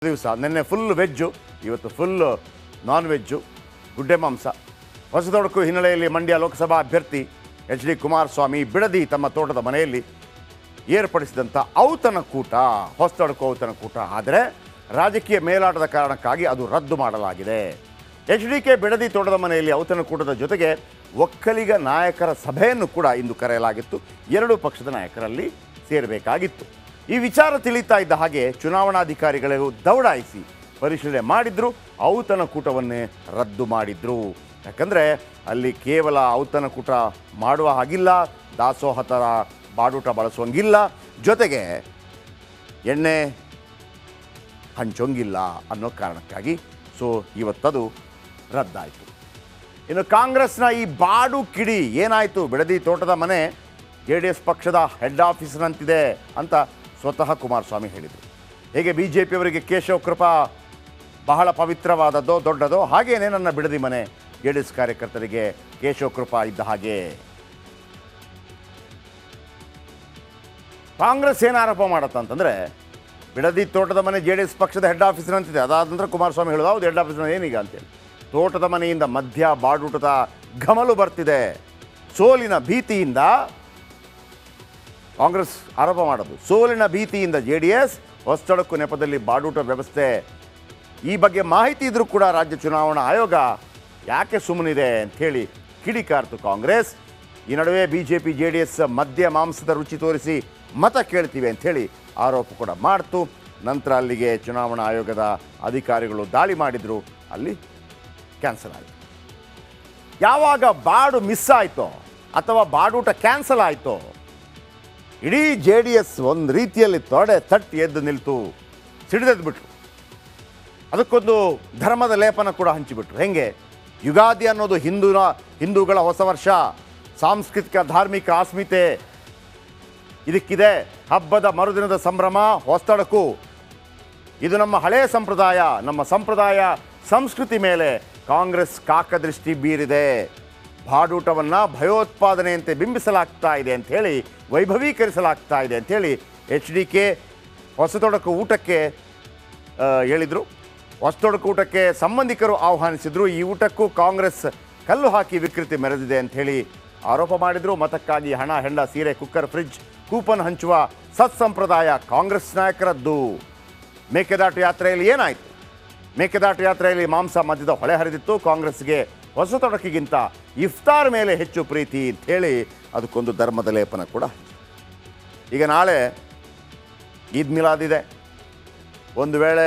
ದಿವಸ ನಿನ್ನೆ full veg, ಇವತ್ತು ಫುಲ್ ನಾನ್ ವೆಜ್ಜು, ಗುಡ್ಡೆ ಮಾಂಸ. ಹೊಸತೊಡಕು ಹಿನ್ನೆಲೆಯಲ್ಲಿ ಮಂಡ್ಯ ಲೋಕಸಭಾ ಅಭ್ಯರ್ಥಿ HD ಕುಮಾರಸ್ವಾಮಿ ಬಿಡದಿ ತಮ್ಮ ತೋಟದ ಮನೆಯಲ್ಲಿ ಏರ್ಪಡಿಸಿದಂಥ ಔತಣಕೂಟ, ಹೊಸತೊಡಕು ಔತಣಕೂಟ. ಆದರೆ ರಾಜಕೀಯ ಮೇಲಾಟದ ಕಾರಣಕ್ಕಾಗಿ ಅದು ರದ್ದು ಮಾಡಲಾಗಿದೆ. HDK ಬಿಡದಿ ತೋಟದ ಮನೆಯಲ್ಲಿ ಔತಣಕೂಟದ ಜೊತೆಗೆ ಒಕ್ಕಲಿಗ ನಾಯಕರ ಸಭೆಯನ್ನು ಕೂಡ ಇಂದು ಕರೆಯಲಾಗಿತ್ತು. ಎರಡೂ ಪಕ್ಷದ ನಾಯಕರಲ್ಲಿ ಸೇರಬೇಕಾಗಿತ್ತು. ಈ ವಿಚಾರ ತಿಳಿತಾ ಇದ್ದ ಹಾಗೆ ಚುನಾವಣಾಧಿಕಾರಿಗಳು ದೌಡಾಯಿಸಿ ಪರಿಶೀಲನೆ ಮಾಡಿದ್ರು, ಔತಣಕೂಟವನ್ನೇ ರದ್ದು ಮಾಡಿದ್ರು. ಯಾಕಂದರೆ ಅಲ್ಲಿ ಕೇವಲ ಔತಣಕೂಟ ಮಾಡುವ ಹಾಗಿಲ್ಲ, ದಾಸೋಹ ಥರ ಬಾಡೂಟ ಬಳಸುವಂಗಿಲ್ಲ, ಜೊತೆಗೆ ಎಣ್ಣೆ ಹಂಚೋಂಗಿಲ್ಲ ಅನ್ನೋ ಕಾರಣಕ್ಕಾಗಿ ಇವತ್ತದು ರದ್ದಾಯಿತು. ಇನ್ನು ಕಾಂಗ್ರೆಸ್ನ ಈ ಬಾಡು ಕಿಡಿ ಏನಾಯಿತು? ಬಿಡದಿ ತೋಟದ ಮನೆ JDS ಪಕ್ಷದ ಹೆಡ್ ಆಫೀಸ್ನಂತಿದೆ ಅಂತ ಸ್ವತಃ ಕುಮಾರಸ್ವಾಮಿ ಹೇಳಿದರು. ಹೇಗೆ BJPಯವರಿಗೆ ಕೇಶವ ಕೃಪಾ ಬಹಳ ಪವಿತ್ರವಾದದ್ದೋ ದೊಡ್ಡದೋ, ಹಾಗೇನೆ ನನ್ನ ಬಿಡದಿ ಮನೆ JDS ಕಾರ್ಯಕರ್ತರಿಗೆ ಕೇಶವ ಕೃಪಾ ಇದ್ದ ಹಾಗೆ. ಕಾಂಗ್ರೆಸ್ ಏನು ಆರೋಪ ಮಾಡತ್ತಂತಂದರೆ, ಬಿಡದಿ ತೋಟದ ಮನೆ JDS ಪಕ್ಷದ ಹೆಡ್ ಆಫೀಸ್ನಂತಿದೆ. ಅದಾದ ನಂತರ ಕುಮಾರಸ್ವಾಮಿ ಹೇಳೋದು, ಹೌದು ಹೆಡ್ ಆಫೀಸ್ನ ಏನೀಗ ಅಂತೇಳಿ. ತೋಟದ ಮನೆಯಿಂದ ಮಧ್ಯ ಬಾಡೂಟದ ಘಮಲು ಬರ್ತಿದೆ. ಸೋಲಿನ ಭೀತಿಯಿಂದ ಕಾಂಗ್ರೆಸ್ ಆರೋಪ ಮಾಡೋದು, ಸೋಲಿನ ಭೀತಿಯಿಂದ JDS ಹೊಸತೊಡಕು ನೆಪದಲ್ಲಿ ಬಾಡೂಟ ವ್ಯವಸ್ಥೆ. ಈ ಬಗ್ಗೆ ಮಾಹಿತಿ ಇದ್ರೂ ಕೂಡ ರಾಜ್ಯ ಚುನಾವಣಾ ಆಯೋಗ ಯಾಕೆ ಸುಮ್ಮನಿದೆ ಅಂಥೇಳಿ ಕಿಡಿಕಾರ್ತು ಕಾಂಗ್ರೆಸ್. ಈ ನಡುವೆ BJP JDS ಮದ್ಯ ಮಾಂಸದ ರುಚಿ ತೋರಿಸಿ ಮತ ಕೇಳ್ತೀವಿ ಅಂಥೇಳಿ ಆರೋಪ ಕೂಡ ಮಾಡ್ತು. ನಂತರ ಅಲ್ಲಿಗೆ ಚುನಾವಣಾ ಆಯೋಗದ ಅಧಿಕಾರಿಗಳು ದಾಳಿ ಮಾಡಿದರು, ಅಲ್ಲಿ ಕ್ಯಾನ್ಸಲ್ ಆಯಿತು. ಯಾವಾಗ ಬಾಡು ಮಿಸ್ ಆಯಿತೋ ಅಥವಾ ಬಾಡೂಟ ಕ್ಯಾನ್ಸಲ್ ಆಯಿತೋ, ಇಡೀ JDS ಒಂದು ರೀತಿಯಲ್ಲಿ ತೊಡೆ ತಟ್ಟಿ ಎದ್ದು ನಿಲ್ತು, ಸಿಡಿದೆದ್ದು ಬಿಟ್ರು. ಅದಕ್ಕೊಂದು ಧರ್ಮದ ಲೇಪನ ಕೂಡ ಹಂಚಿಬಿಟ್ರು. ಹೆಂಗೆ? ಯುಗಾದಿ ಅನ್ನೋದು ಹಿಂದೂಗಳ ಹೊಸ ವರ್ಷ, ಸಾಂಸ್ಕೃತಿಕ ಧಾರ್ಮಿಕ ಅಸ್ಮಿತೆ ಇದಕ್ಕಿದೆ. ಹಬ್ಬದ ಮರುದಿನದ ಸಂಭ್ರಮ ಹೊಸತೊಡಕು, ಇದು ನಮ್ಮ ಹಳೆಯ ಸಂಪ್ರದಾಯ. ನಮ್ಮ ಸಂಪ್ರದಾಯ ಸಂಸ್ಕೃತಿ ಮೇಲೆ ಕಾಂಗ್ರೆಸ್ ಕಾಕದೃಷ್ಟಿ ಬೀರಿದೆ. ಬಾಡೂಟವನ್ನು ಭಯೋತ್ಪಾದನೆಯಂತೆ ಬಿಂಬಿಸಲಾಗ್ತಾ ಇದೆ ಅಂಥೇಳಿ, ವೈಭವೀಕರಿಸಲಾಗ್ತಾ ಇದೆ ಅಂಥೇಳಿ HDK ಹೊಸತೊಡಕು ಊಟಕ್ಕೆ ಹೇಳಿದರು. ಹೊಸತೊಡಕು ಊಟಕ್ಕೆ ಸಂಬಂಧಿಕರು ಆಹ್ವಾನಿಸಿದರು. ಈ ಊಟಕ್ಕೂ ಕಾಂಗ್ರೆಸ್ ಕಲ್ಲು ಹಾಕಿ ವಿಕೃತಿ ಮೆರೆದಿದೆ ಅಂಥೇಳಿ ಆರೋಪ ಮಾಡಿದರು. ಮತಕ್ಕಾಗಿ ಹಣ, ಹೆಂಡ, ಸೀರೆ, ಕುಕ್ಕರ್, ಫ್ರಿಡ್ಜ್, ಕೂಪನ್ ಹಂಚುವ ಸತ್ಸಂಪ್ರದಾಯ ಕಾಂಗ್ರೆಸ್ ನಾಯಕರದ್ದು. ಮೇಕೆದಾಟು ಯಾತ್ರೆಯಲ್ಲಿ ಏನಾಯಿತು? ಮೇಕೆದಾಟು ಯಾತ್ರೆಯಲ್ಲಿ ಮಾಂಸ ಮದ್ಯದ ಹೊಳೆ ಹರಿದಿತ್ತು. ಕಾಂಗ್ರೆಸ್ಗೆ ಹೊಸತೊಡಕಿಗಿಂತ ಇಫ್ತಾರ್ ಮೇಲೆ ಹೆಚ್ಚು ಪ್ರೀತಿ ಅಂಥೇಳಿ ಅದಕ್ಕೊಂದು ಧರ್ಮದ ಲೇಪನ ಕೂಡ. ಈಗ ನಾಳೆ ಈದ್ ಮಿಲಾದ್ ಇದೆ. ಒಂದು ವೇಳೆ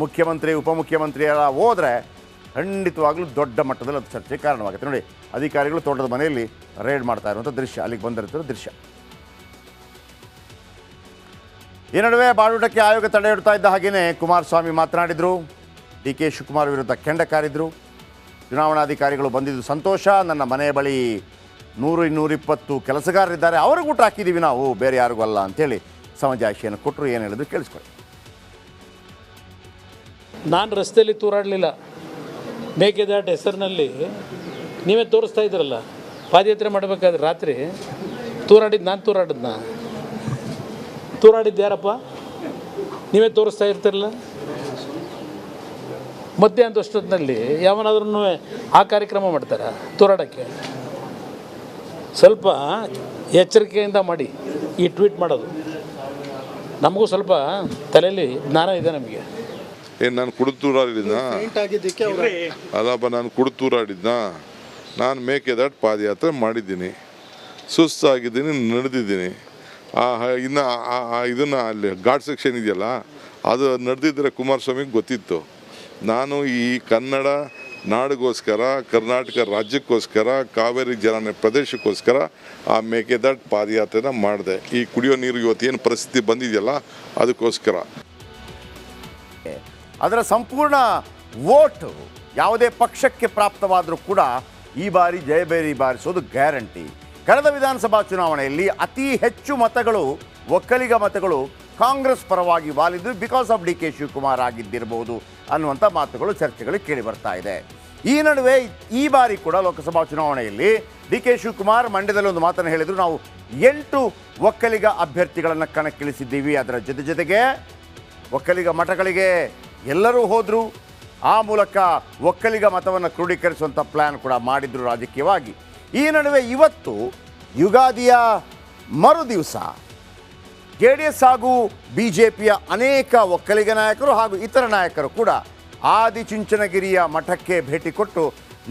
ಮುಖ್ಯಮಂತ್ರಿ, ಉಪಮುಖ್ಯಮಂತ್ರಿ ಎಲ್ಲ ಹೋದರೆ ಖಂಡಿತವಾಗ್ಲೂ ದೊಡ್ಡ ಮಟ್ಟದಲ್ಲಿ ಅದು ಚರ್ಚೆಗೆ ಕಾರಣವಾಗುತ್ತೆ. ನೋಡಿ, ಅಧಿಕಾರಿಗಳು ತೋಟದ ಮನೆಯಲ್ಲಿ ರೇಡ್ ಮಾಡ್ತಾ ಇರುವಂಥ ದೃಶ್ಯ, ಅಲ್ಲಿಗೆ ಬಂದಿರ್ತಿರೋ ದೃಶ್ಯ. ಈ ನಡುವೆ ಬಾಡೂಟಕ್ಕೆ ಆಯೋಗ ತಡೆ ಇಡ್ತಾ ಇದ್ದ ಹಾಗೆಯೇ ಕುಮಾರಸ್ವಾಮಿ ಮಾತನಾಡಿದರು. DK ಶಿವಕುಮಾರ್ ವಿರುದ್ಧ ಕೆಂಡ ಕಾರಿದ್ರು. ಚುನಾವಣಾಧಿಕಾರಿಗಳು ಬಂದಿದ್ದು ಸಂತೋಷ, ನನ್ನ ಮನೆಯ ಬಳಿ 100-220 ಕೆಲಸಗಾರರಿದ್ದಾರೆ, ಅವ್ರಿಗೆ ಊಟ ಹಾಕಿದ್ದೀವಿ ನಾವು, ಬೇರೆ ಯಾರಿಗೂ ಅಲ್ಲ ಅಂಥೇಳಿ ಸಮಜಾಯಿಷಿಯನ್ನು ಕೊಟ್ಟರು. ಏನು ಹೇಳಿದ್ರು ಕೇಳಿಸ್ಕೊಳ್ಳಿ. ನಾನು ರಸ್ತೆಯಲ್ಲಿ ತೂರಾಡಲಿಲ್ಲ. ಮೇಕೆದಾಟು ಹೆಸರಿನಲ್ಲಿ ನೀವೇ ತೋರಿಸ್ತಾ ಇದ್ದೀರಲ್ಲ, ಪಾದಯಾತ್ರೆ ಮಾಡಬೇಕಾದ್ರೆ ರಾತ್ರಿ ತೂರಾಡಿದ್ದು ನಾನು ತೂರಾಡಿದ್ದು ಯಾರಪ್ಪ? ನೀವೇ ತೋರಿಸ್ತಾ ಇರ್ತಿರಲ್ಲ. ಮಧ್ಯಾಹ್ನದ ಅಷ್ಟೊತ್ತಿನಲ್ಲಿ ಯಾವನಾದ್ರೂ ಆ ಕಾರ್ಯಕ್ರಮ ಮಾಡ್ತಾರೆ ತೂರಾಡೋಕ್ಕೆ? ಸ್ವಲ್ಪ ಎಚ್ಚರಿಕೆಯಿಂದ ಮಾಡಿ ಈ ಟ್ವೀಟ್ ಮಾಡೋದು. ನಮಗೂ ಸ್ವಲ್ಪ ತಲೆಯಲ್ಲಿ ಜ್ಞಾನ ಇದೆ ನಮಗೆ. ಏನು ನಾನು ಕುಡುತ್ತೂರಾಡಿದ್ನ? ಅಲ್ಲಪ್ಪ, ನಾನು ಕುಡುತ್ತೂರಾಡಿದ್ನ? ನಾನು ಮೇಕೆದಾಟು ಪಾದಯಾತ್ರೆ ಮಾಡಿದ್ದೀನಿ, ಸುಸ್ತಾಗಿದ್ದೀನಿ, ನಡೆದಿದ್ದೀನಿ. ಇನ್ನು ಇದನ್ನು ಅಲ್ಲಿ ಘಾಟ್ ಸೆಕ್ಷನ್ ಇದೆಯಲ್ಲ, ಅದು ನಡೆದಿದ್ದರೆ ಕುಮಾರಸ್ವಾಮಿಗೆ ಗೊತ್ತಿತ್ತು. ನಾನು ಈ ಕನ್ನಡ ನಾಡಿಗೋಸ್ಕರ, ಕರ್ನಾಟಕ ರಾಜ್ಯಕ್ಕೋಸ್ಕರ, ಕಾವೇರಿ ಜಲಾನಯ ಪ್ರದೇಶಕ್ಕೋಸ್ಕರ ಆ ಮೇಕೆದಾಟು ಪಾದಯಾತ್ರೆನ ಮಾಡಿದೆ. ಈ ಕುಡಿಯೋ ನೀರು ಇವತ್ತೇನು ಪರಿಸ್ಥಿತಿ ಬಂದಿದೆಯಲ್ಲ ಅದಕ್ಕೋಸ್ಕರ. ಅದರ ಸಂಪೂರ್ಣ ವೋಟು ಯಾವುದೇ ಪಕ್ಷಕ್ಕೆ ಪ್ರಾಪ್ತವಾದರೂ ಕೂಡ ಈ ಬಾರಿ ಜಯಬೇರಿ ಬಾರಿಸೋದು ಗ್ಯಾರಂಟಿ. ಕಳೆದ ವಿಧಾನಸಭಾ ಚುನಾವಣೆಯಲ್ಲಿ ಅತಿ ಹೆಚ್ಚು ಮತಗಳು, ಒಕ್ಕಲಿಗ ಮತಗಳು ಕಾಂಗ್ರೆಸ್ ಪರವಾಗಿ ವಾಲಿದ್ದು ಬಿಕಾಸ್ ಆಫ್ DK ಶಿವಕುಮಾರ್ ಆಗಿದ್ದಿರಬಹುದು ಅನ್ನುವಂಥ ಮಾತುಗಳು, ಚರ್ಚೆಗಳು ಕೇಳಿ ಬರ್ತಾ ಇದೆ. ಈ ನಡುವೆ ಈ ಬಾರಿ ಕೂಡ ಲೋಕಸಭಾ ಚುನಾವಣೆಯಲ್ಲಿ DK ಶಿವಕುಮಾರ್ ಮಂಡ್ಯದಲ್ಲಿ ಒಂದು ಮಾತನ್ನು ಹೇಳಿದರು. ನಾವು 8 ಒಕ್ಕಲಿಗ ಅಭ್ಯರ್ಥಿಗಳನ್ನು ಕಣಕ್ಕಿಳಿಸಿದ್ದೀವಿ. ಅದರ ಜೊತೆಗೆ ಒಕ್ಕಲಿಗ ಮಠಗಳಿಗೆ ಎಲ್ಲರೂ ಹೋದರು. ಆ ಮೂಲಕ ಒಕ್ಕಲಿಗ ಮತವನ್ನು ಕ್ರೋಢೀಕರಿಸುವಂಥ ಪ್ಲ್ಯಾನ್ ಕೂಡ ಮಾಡಿದ್ರು ರಾಜಕೀಯವಾಗಿ. ಈ ನಡುವೆ ಇವತ್ತು ಯುಗಾದಿಯ ಮರುದಿವಸ JDS ಹಾಗೂ BJPಯ ಅನೇಕ ಒಕ್ಕಲಿಗ ನಾಯಕರು ಹಾಗೂ ಇತರ ನಾಯಕರು ಕೂಡ ಆದಿಚುಂಚನಗಿರಿಯ ಮಠಕ್ಕೆ ಭೇಟಿ ಕೊಟ್ಟು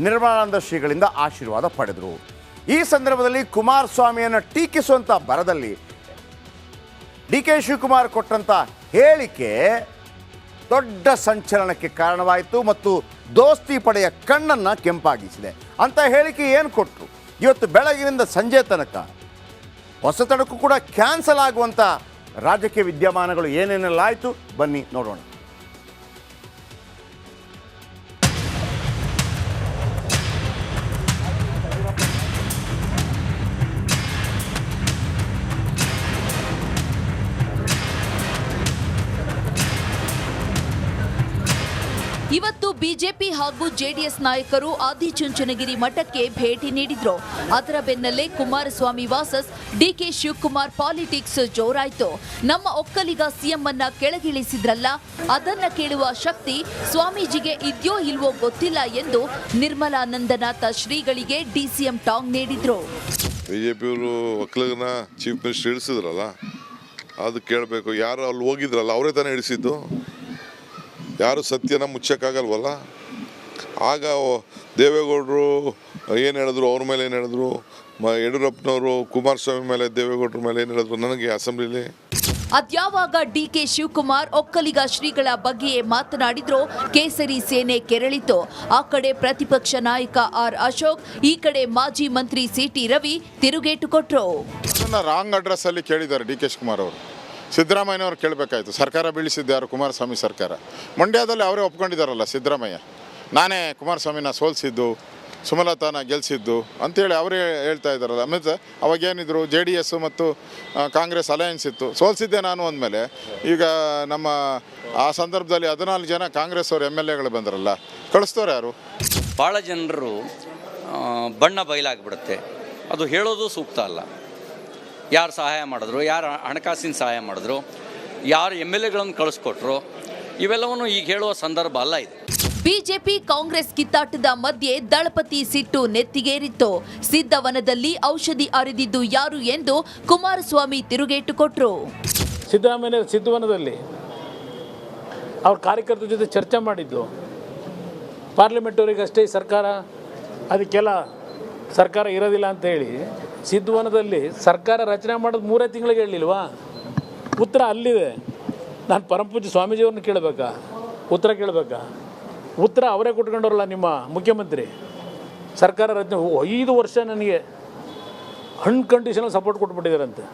ನಿರ್ಮಲಾನಂದ ಶ್ರೀಗಳಿಂದ ಆಶೀರ್ವಾದ ಪಡೆದರು. ಈ ಸಂದರ್ಭದಲ್ಲಿ ಕುಮಾರಸ್ವಾಮಿಯನ್ನು ಟೀಕಿಸುವಂಥ ಬರದಲ್ಲಿ DK ಶಿವಕುಮಾರ್ ಕೊಟ್ಟಂಥ ಹೇಳಿಕೆ ದೊಡ್ಡ ಸಂಚಲನಕ್ಕೆ ಕಾರಣವಾಯಿತು ಮತ್ತು ದೋಸ್ತಿ ಪಡೆಯ ಕಣ್ಣನ್ನು ಕೆಂಪಾಗಿಸಿದೆ. ಅಂಥ ಹೇಳಿಕೆ ಏನು ಕೊಟ್ಟರು? ಇವತ್ತು ಬೆಳಗಿನಿಂದ ಸಂಜೆ ತನಕ ಹೊಸತನಕ್ಕೂ ಕೂಡ ಕ್ಯಾನ್ಸಲ್ ಆಗುವಂಥ ರಾಜಕೀಯ ವಿದ್ಯಮಾನಗಳು ಏನೇನೆಲ್ಲ ಆಯಿತು ಬನ್ನಿ ನೋಡೋಣ. ಇವತ್ತು ಬಿಜೆಪಿ ಹಾಗೂ ಜೆಡಿಎಸ್ ನಾಯಕರು ಆದಿಚುಂಚನಗಿರಿ ಮಠಕ್ಕೆ ಭೇಟಿ ನೀಡಿದ್ರು. ಅದರ ಬೆನ್ನಲ್ಲೇ Kumaraswamy versus DK Shivakumar politics ಜೋರಾಯ್ತು. ನಮ್ಮ ಒಕ್ಕಲಿಗ ಸಿಎಂ ಅನ್ನ ಕೆಳಗಿಳಿಸಿದ್ರಲ್ಲ, ಅದನ್ನ ಕೇಳುವ ಶಕ್ತಿ ಸ್ವಾಮೀಜಿಗೆ ಇದೆಯೋ ಇಲ್ವೋ ಗೊತ್ತಿಲ್ಲ ಎಂದು ನಿರ್ಮಲಾನಂದನಾಥ ಶ್ರೀಗಳಿಗೆ DCM ಟಾಂಗ್ ನೀಡಿದ್ರು. ಬಿಜೆಪಿಯವರು ಒಕ್ಕಲಿಗನ ಚೀಫ್ ಮಿನಿಸ್ಟರ್ ಇಳಿಸಿದ್ರಲ್ಲ, ಅದು ಕೇಳಬೇಕು. ಯಾರು ಅಲ್ಲಿ ಹೋಗಿದ್ರಲ್ಲ ಅವರೇ ತಾನೇ ಇಳಿಸಿದ್ದು. ಯಾರು ಸತ್ಯನ ಮುಚ್ಚಕ್ಕಾಗಲ್ವಲ್ಲ. ಆಗ ದೇವೇಗೌಡರು ಏನು ಹೇಳಿದ್ರು, ಅವ್ರ ಮೇಲೆ ಏನು ಹೇಳಿದ್ರು, ಯಡಿಯೂರಪ್ಪನವರು ಕುಮಾರಸ್ವಾಮಿ ಮೇಲೆ ದೇವೇಗೌಡರ ಮೇಲೆ ಏನು ಹೇಳಿದ್ರು ನನಗೆ ಅಸೆಂಬ್ಲಿಲಿ. ಅದ್ಯಾವಾಗ DK ಶಿವಕುಮಾರ್ ಒಕ್ಕಲಿಗ ಶ್ರೀಗಳ ಬಗ್ಗೆಯೇ ಮಾತನಾಡಿದ್ರು ಕೇಸರಿ ಸೇನೆ ಕೆರಳಿತು. ಆ ಕಡೆ ಪ್ರತಿಪಕ್ಷ ನಾಯಕ R ಅಶೋಕ್, ಈ ಕಡೆ ಮಾಜಿ ಮಂತ್ರಿ CT ರವಿ ತಿರುಗೇಟು ಕೊಟ್ರು. ರಾಂಗ್ ಅಡ್ರೆಸ್ ಅಲ್ಲಿ ಕೇಳಿದ್ದಾರೆ DK ಶಿವಕುಮಾರ್ ಅವರು. ಸಿದ್ದರಾಮಯ್ಯನವ್ರು ಕೇಳಬೇಕಾಯ್ತು. ಸರ್ಕಾರ ಬೀಳಿಸಿದ್ದು ಯಾರು? ಕುಮಾರಸ್ವಾಮಿ ಸರ್ಕಾರ. ಮಂಡ್ಯದಲ್ಲಿ ಅವರೇ ಒಪ್ಕೊಂಡಿದ್ದಾರಲ್ಲ ಸಿದ್ದರಾಮಯ್ಯ, ನಾನೇ ಕುಮಾರಸ್ವಾಮಿನ ಸೋಲಿಸಿದ್ದು, ಸುಮಲತಾನ ಗೆಲ್ಲಿಸಿದ್ದು ಅಂತೇಳಿ ಅವರೇ ಹೇಳ್ತಾ ಇದ್ದಾರಲ್ಲ. ಮತ್ತು ಅವಾಗೇನಿದ್ರು JDS ಮತ್ತು ಕಾಂಗ್ರೆಸ್ ಅಲಯನ್ಸ್ ಇತ್ತು, ಸೋಲಿಸಿದ್ದೆ ನಾನು ಅಂದಮೇಲೆ ಈಗ ನಮ್ಮ ಆ ಸಂದರ್ಭದಲ್ಲಿ 14 ಜನ ಕಾಂಗ್ರೆಸ್ ಅವರು MLAಗಳು ಬಂದರಲ್ಲ, ಕಳಿಸ್ತವ್ರು ಯಾರು? ಭಾಳ ಜನರು ಬಣ್ಣ ಬಯಲಾಗ್ಬಿಡುತ್ತೆ. ಅದು ಹೇಳೋದು ಸೂಕ್ತ ಅಲ್ಲ. ಯಾರು ಸಹಾಯ ಮಾಡಿದ್ರು, ಯಾರು ಹಣಕಾಸಿನ ಸಹಾಯ ಮಾಡಿದ್ರು, ಯಾರು MLAಗಳನ್ನು ಕಳಿಸ್ಕೊಟ್ರು, ಇವೆಲ್ಲವನ್ನು ಈಗ ಹೇಳುವ ಸಂದರ್ಭ ಅಲ್ಲ ಇದು. ಬಿಜೆಪಿ ಕಾಂಗ್ರೆಸ್ ಕಿತ್ತಾಟದ ಮಧ್ಯೆ ದಳಪತಿ ಸಿಟ್ಟು ನೆತ್ತಿಗೇರಿತ್ತು. ಸಿದ್ದವನದಲ್ಲಿ ಔಷಧಿ ಅರಿದಿದ್ದು ಯಾರು ಎಂದು ಕುಮಾರಸ್ವಾಮಿ ತಿರುಗೇಟು ಕೊಟ್ರು. ಸಿದ್ದರಾಮಯ್ಯ ಸಿದ್ದವನದಲ್ಲಿ ಅವ್ರ ಕಾರ್ಯಕರ್ತರ ಜೊತೆ ಚರ್ಚೆ ಮಾಡಿದ್ದು. ಪಾರ್ಲಿಮೆಂಟವರಿಗಷ್ಟೇ ಸರ್ಕಾರ, ಅದಕ್ಕೆಲ್ಲ ಸರ್ಕಾರ ಇರೋದಿಲ್ಲ ಅಂತ ಹೇಳಿ ಸಿದ್ದವನದಲ್ಲಿ ಸರ್ಕಾರ ರಚನೆ ಮಾಡೋದು 3 ತಿಂಗಳಿಗೆ ಹೇಳಿಲ್ವಾ? ಉತ್ತರ ಅಲ್ಲಿದೆ. ನಾನು ಪರಮಪೂಜ್ಯ ಸ್ವಾಮೀಜಿಯವ್ರನ್ನ ಕೇಳಬೇಕಾ? ಉತ್ತರ ಕೇಳಬೇಕಾ? ಉತ್ತರ ಅವರೇ ಕೊಟ್ಕೊಂಡವ್ರಲ್ಲ, ನಿಮ್ಮ ಮುಖ್ಯಮಂತ್ರಿ. ಸರ್ಕಾರ ರಚನೆ 5 ವರ್ಷ ನನಗೆ ಅನ್ಕಂಡೀಷನಲ್ ಸಪೋರ್ಟ್ ಕೊಟ್ಬಿಟ್ಟಿದ್ದಾರಂತೆ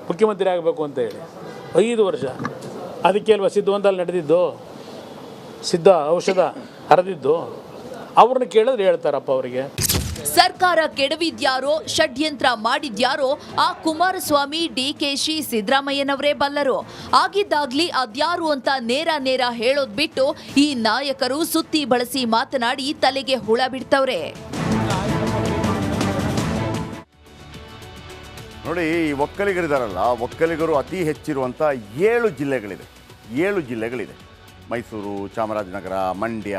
ಮುಖ್ಯಮಂತ್ರಿ ಆಗಬೇಕು ಅಂತ ಹೇಳಿ. 5 ವರ್ಷ. ಅದಕ್ಕೆ ಅಲ್ವಾ ಸಿದ್ದವನದಲ್ಲಿ ನಡೆದಿದ್ದು, ಸಿದ್ಧ ಔಷಧ ಹರಿದಿದ್ದು. ಅವ್ರನ್ನ ಕೇಳಿದ್ರೆ ಹೇಳ್ತಾರಪ್ಪ ಅವರಿಗೆ. ಸರ್ಕಾರ ಕೆಡವಿದ್ಯಾರೋ, ಷಡ್ಯಂತ್ರ ಮಾಡಿದ್ಯಾರೋ ಆ ಕುಮಾರಸ್ವಾಮಿ, DKಶಿ, ಸಿದ್ದರಾಮಯ್ಯನವರೇ ಬಲ್ಲರು. ಆಗಿದ್ದಾಗ್ಲಿ ಅದ್ಯಾರು ಅಂತ ನೇರ ಹೇಳೋದ್ ಬಿಟ್ಟು ಈ ನಾಯಕರು ಸುತ್ತಿ ಬಳಸಿ ಮಾತನಾಡಿ ತಲೆಗೆ ಹುಳ ಬಿಡ್ತವ್ರೆ. ನೋಡಿ, ಈ ಒಕ್ಕಲಿಗರಿದಾರಲ್ಲ, ಒಕ್ಕಲಿಗರು ಅತಿ ಹೆಚ್ಚಿರುವಂಥ 7 ಜಿಲ್ಲೆಗಳಿದೆ. ಮೈಸೂರು, ಚಾಮರಾಜನಗರ, ಮಂಡ್ಯ,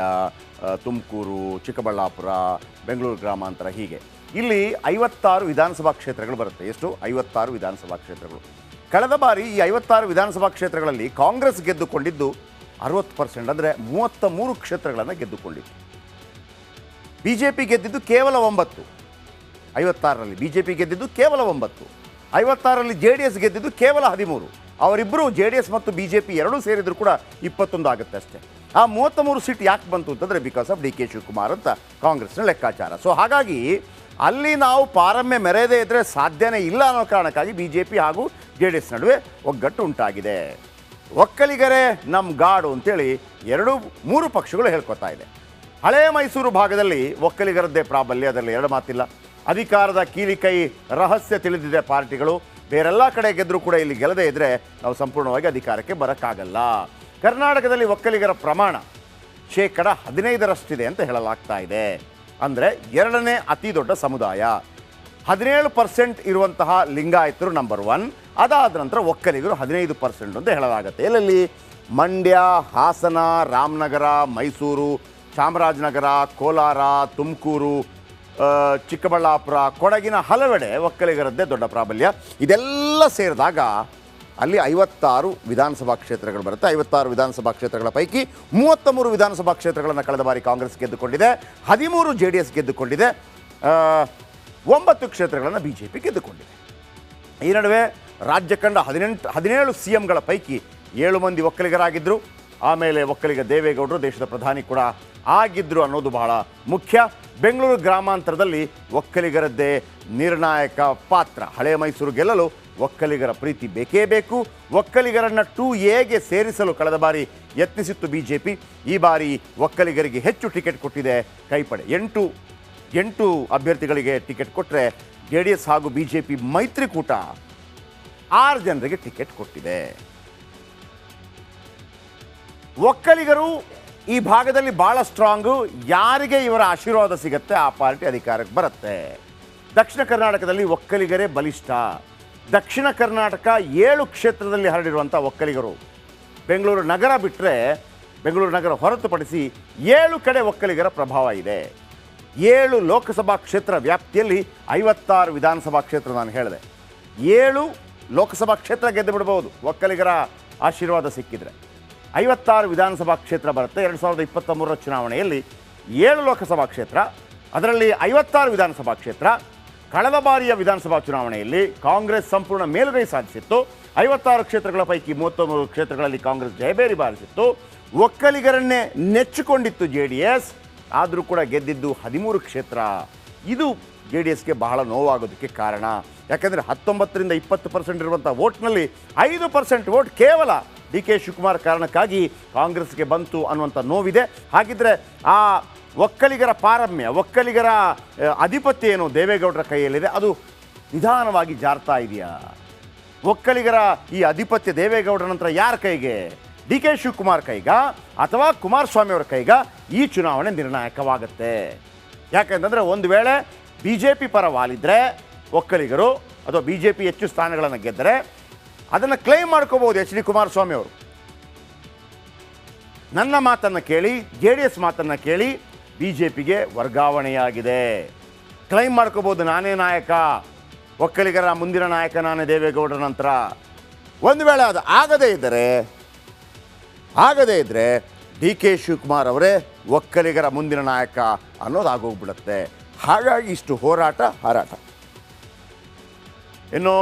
ತುಮಕೂರು, ಚಿಕ್ಕಬಳ್ಳಾಪುರ, ಬೆಂಗಳೂರು ಗ್ರಾಮಾಂತರ, ಹೀಗೆ ಇಲ್ಲಿ 56 ವಿಧಾನಸಭಾ ಕ್ಷೇತ್ರಗಳು ಬರುತ್ತೆ. ಎಷ್ಟು? 56 ವಿಧಾನಸಭಾ ಕ್ಷೇತ್ರಗಳು. ಕಳೆದ ಬಾರಿ ಈ 56 ವಿಧಾನಸಭಾ ಕ್ಷೇತ್ರಗಳಲ್ಲಿ ಕಾಂಗ್ರೆಸ್ ಗೆದ್ದುಕೊಂಡಿದ್ದು 60%, ಅಂದರೆ 33 ಕ್ಷೇತ್ರಗಳನ್ನು ಗೆದ್ದುಕೊಂಡಿತ್ತು. BJP ಗೆದ್ದಿದ್ದು ಕೇವಲ 9. 56ರಲ್ಲಿ BJP ಗೆದ್ದಿದ್ದು ಕೇವಲ 9. 56ರಲ್ಲಿ JDS ಗೆದ್ದಿದ್ದು ಕೇವಲ 13. ಅವರಿಬ್ಬರು JDS ಮತ್ತು BJP ಎರಡೂ ಸೇರಿದ್ರು ಕೂಡ 21 ಆಗುತ್ತೆ ಅಷ್ಟೇ. ಆ 33 ಸೀಟ್ ಯಾಕೆ ಬಂತು ಅಂತಂದರೆ ಬಿಕಾಸ್ ಆಫ್ DK ಶಿವಕುಮಾರ್ ಅಂತ ಕಾಂಗ್ರೆಸ್ನ ಲೆಕ್ಕಾಚಾರ. ಸೊ ಹಾಗಾಗಿ ಅಲ್ಲಿ ನಾವು ಪಾರಮ್ಯ ಮೆರೆಯದೇ ಇದ್ದರೆ ಸಾಧ್ಯನೇ ಇಲ್ಲ ಅನ್ನೋ ಕಾರಣಕ್ಕಾಗಿ BJP ಹಾಗೂ JDS ನಡುವೆ ಒಗ್ಗಟ್ಟು ಉಂಟಾಗಿದೆ. ಒಕ್ಕಲಿಗರೇ ನಮ್ಮ ಗಾಡು ಅಂತೇಳಿ 3 ಪಕ್ಷಗಳು ಹೇಳ್ಕೊತಾ ಇದೆ. ಹಳೇ ಮೈಸೂರು ಭಾಗದಲ್ಲಿ ಒಕ್ಕಲಿಗರದ್ದೇ ಪ್ರಾಬಲ್ಯ, ಅದರಲ್ಲಿ 2 ಮಾತಿಲ್ಲ. ಅಧಿಕಾರದ ಕೀಲಿಕೈ ರಹಸ್ಯ ತಿಳಿದಿದೆ ಪಾರ್ಟಿಗಳು. ಬೇರೆಲ್ಲ ಕಡೆ ಗೆದ್ದರೂ ಕೂಡ ಇಲ್ಲಿ ಗೆಲ್ಲದೇ ಇದ್ದರೆ ನಾವು ಸಂಪೂರ್ಣವಾಗಿ ಅಧಿಕಾರಕ್ಕೆ ಬರೋಕ್ಕಾಗಲ್ಲ. ಕರ್ನಾಟಕದಲ್ಲಿ ಒಕ್ಕಲಿಗರ ಪ್ರಮಾಣ 15% ಅಂತ ಹೇಳಲಾಗ್ತಾ ಇದೆ. ಅಂದರೆ 2ನೇ ಅತಿ ದೊಡ್ಡ ಸಮುದಾಯ. 17% ಇರುವಂತಹ ಲಿಂಗಾಯತರು ನಂಬರ್ 1. ಅದಾದ ನಂತರ ಒಕ್ಕಲಿಗರು 15% ಅಂತ ಹೇಳಲಾಗುತ್ತೆ. ಎಲ್ಲೆಲ್ಲಿ? ಮಂಡ್ಯ, ಹಾಸನ, ರಾಮನಗರ, ಮೈಸೂರು, ಚಾಮರಾಜನಗರ, ಕೋಲಾರ, ತುಮಕೂರು, ಚಿಕ್ಕಬಳ್ಳಾಪುರ, ಕೊಡಗಿನ ಹಲವೆಡೆ ಒಕ್ಕಲಿಗರದ್ದೇ ದೊಡ್ಡ ಪ್ರಾಬಲ್ಯ. ಇದೆಲ್ಲ ಸೇರಿದಾಗ ಅಲ್ಲಿ 56 ವಿಧಾನಸಭಾ ಕ್ಷೇತ್ರಗಳು ಬರುತ್ತೆ. 56 ವಿಧಾನಸಭಾ ಕ್ಷೇತ್ರಗಳ ಪೈಕಿ 33 ವಿಧಾನಸಭಾ ಕ್ಷೇತ್ರಗಳನ್ನು ಕಳೆದ ಬಾರಿ ಕಾಂಗ್ರೆಸ್ ಗೆದ್ದುಕೊಂಡಿದೆ, 13 JDS ಗೆದ್ದುಕೊಂಡಿದೆ, 9 ಕ್ಷೇತ್ರಗಳನ್ನು BJP ಗೆದ್ದುಕೊಂಡಿದೆ. ಈ ನಡುವೆ ರಾಜ್ಯ ಕಂಡ 17 CMಗಳ ಪೈಕಿ 7 ಮಂದಿ ಒಕ್ಕಲಿಗರಾಗಿದ್ದರು. ಆಮೇಲೆ ಒಕ್ಕಲಿಗ ದೇವೇಗೌಡರು ದೇಶದ ಪ್ರಧಾನಿ ಕೂಡ ಆಗಿದ್ದರು ಅನ್ನೋದು ಬಹಳ ಮುಖ್ಯ. ಬೆಂಗಳೂರು ಗ್ರಾಮಾಂತರದಲ್ಲಿ ಒಕ್ಕಲಿಗರದ್ದೇ ನಿರ್ಣಾಯಕ ಪಾತ್ರ. ಹಳೆ ಮೈಸೂರು ಗೆಲ್ಲಲು ಒಕ್ಕಲಿಗರ ಪ್ರೀತಿ ಬೇಕೇ ಬೇಕು. ಒಕ್ಕಲಿಗರನ್ನು 2Aಗೆ ಸೇರಿಸಲು ಕಳೆದ ಬಾರಿ ಯತ್ನಿಸಿತ್ತು BJP. ಈ ಬಾರಿ ಒಕ್ಕಲಿಗರಿಗೆ ಹೆಚ್ಚು ಟಿಕೆಟ್ ಕೊಟ್ಟಿದೆ ಕೈಪಡೆ. 8 ಅಭ್ಯರ್ಥಿಗಳಿಗೆ ಟಿಕೆಟ್ ಕೊಟ್ಟರೆ JDS ಹಾಗೂ BJP ಮೈತ್ರಿಕೂಟ 6 ಜನರಿಗೆ ಟಿಕೆಟ್ ಕೊಟ್ಟಿದೆ. ಒಕ್ಕಲಿಗರು ಈ ಭಾಗದಲ್ಲಿ ಭಾಳ ಸ್ಟ್ರಾಂಗು. ಯಾರಿಗೆ ಇವರ ಆಶೀರ್ವಾದ ಸಿಗುತ್ತೆ ಆ ಪಾರ್ಟಿ ಅಧಿಕಾರಕ್ಕೆ ಬರುತ್ತೆ. ದಕ್ಷಿಣ ಕರ್ನಾಟಕದಲ್ಲಿ ಒಕ್ಕಲಿಗರೇ ಬಲಿಷ್ಠ. ದಕ್ಷಿಣ ಕರ್ನಾಟಕ 7 ಕ್ಷೇತ್ರದಲ್ಲಿ ಹರಡಿರುವಂಥ ಒಕ್ಕಲಿಗರು. ಬೆಂಗಳೂರು ನಗರ ಬಿಟ್ಟರೆ, ಬೆಂಗಳೂರು ನಗರ ಹೊರತುಪಡಿಸಿ 7 ಕಡೆ ಒಕ್ಕಲಿಗರ ಪ್ರಭಾವ ಇದೆ. 7 ಲೋಕಸಭಾ ಕ್ಷೇತ್ರ ವ್ಯಾಪ್ತಿಯಲ್ಲಿ 56 ವಿಧಾನಸಭಾ ಕ್ಷೇತ್ರ ನಾನು ಹೇಳಿದೆ. 7 ಲೋಕಸಭಾ ಕ್ಷೇತ್ರ ಗೆದ್ದು ಬಿಡ್ಬೋದು ಒಕ್ಕಲಿಗರ ಆಶೀರ್ವಾದ ಸಿಕ್ಕಿದ್ರೆ. 56 ವಿಧಾನಸಭಾ ಕ್ಷೇತ್ರ ಬರುತ್ತೆ. 2023 ಚುನಾವಣೆಯಲ್ಲಿ 7 ಲೋಕಸಭಾ ಕ್ಷೇತ್ರ, ಅದರಲ್ಲಿ 56 ವಿಧಾನಸಭಾ ಕ್ಷೇತ್ರ. ಕಳೆದ ಬಾರಿಯ ವಿಧಾನಸಭಾ ಚುನಾವಣೆಯಲ್ಲಿ ಕಾಂಗ್ರೆಸ್ ಸಂಪೂರ್ಣ ಮೇಲುಗೈ ಸಾಧಿಸಿತ್ತು. 56 ಕ್ಷೇತ್ರಗಳ ಪೈಕಿ 33 ಕ್ಷೇತ್ರಗಳಲ್ಲಿ ಕಾಂಗ್ರೆಸ್ ಜಯಬೇರಿ ಬಾರಿಸಿತ್ತು. ಒಕ್ಕಲಿಗರನ್ನೇ ನೆಚ್ಚಿಕೊಂಡಿತ್ತು JDS. ಆದರೂ ಕೂಡ ಗೆದ್ದಿದ್ದು 13 ಕ್ಷೇತ್ರ. ಇದು JDSಗೆ ಬಹಳ ನೋವಾಗೋದಕ್ಕೆ ಕಾರಣ. ಯಾಕೆಂದರೆ 19ರಿಂದ 20% ಇರುವಂಥ ವೋಟ್ನಲ್ಲಿ 5% ವೋಟ್ ಕೇವಲ DK ಶಿವಕುಮಾರ್ ಕಾರಣಕ್ಕಾಗಿ ಕಾಂಗ್ರೆಸ್ಗೆ ಬಂತು ಅನ್ನುವಂಥ ನೋವಿದೆ. ಹಾಗಿದ್ರೆ ಆ ಒಕ್ಕಲಿಗರ ಪಾರಮ್ಯ, ಒಕ್ಕಲಿಗರ ಆಧಿಪತ್ಯ ಏನು ದೇವೇಗೌಡರ ಕೈಯಲ್ಲಿದೆ, ಅದು ನಿಧಾನವಾಗಿ ಜಾರ್ತಾ ಇದೆಯಾ? ಒಕ್ಕಲಿಗರ ಈ ಆಧಿಪತ್ಯ ದೇವೇಗೌಡರ ನಂತರ ಯಾರ ಕೈಗೆ? DK ಶಿವಕುಮಾರ್ ಕೈಗ ಅಥವಾ ಕುಮಾರಸ್ವಾಮಿ ಅವರ ಕೈಗ ಈ ಚುನಾವಣೆ ನಿರ್ಣಾಯಕವಾಗುತ್ತೆ. ಯಾಕೆಂತಂದರೆ ಒಂದು ವೇಳೆ BJP ಪರ ವಾಲಿದ್ರೆ ಒಕ್ಕಲಿಗರು ಅಥವಾ BJP ಹೆಚ್ಚು ಸ್ಥಾನಗಳನ್ನು ಗೆದ್ದರೆ ಅದನ್ನು ಕ್ಲೈಮ್ ಮಾಡ್ಕೋಬೋದು HD ಕುಮಾರಸ್ವಾಮಿ ಅವರು. ನನ್ನ ಮಾತನ್ನು ಕೇಳಿ, JDS ಮಾತನ್ನು ಕೇಳಿ BJPಗೆ ವರ್ಗಾವಣೆಯಾಗಿದೆ. ಕ್ಲೈಮ್ ಮಾಡ್ಕೋಬೋದು, ನಾನೇ ನಾಯಕ, ಒಕ್ಕಲಿಗರ ಮುಂದಿನ ನಾಯಕ ನಾನೇ ದೇವೇಗೌಡರ ನಂತರ. ಒಂದು ವೇಳೆ ಅದು ಆಗದೇ ಇದ್ದರೆ DK ಶಿವಕುಮಾರ್ ಅವರೇ ಒಕ್ಕಲಿಗರ ಮುಂದಿನ ನಾಯಕ ಅನ್ನೋದಾಗೋಗ್ಬಿಡುತ್ತೆ. ಹಾಗಾಗಿ ಇಷ್ಟು ಹಾರಾಟ. ಇನ್ನು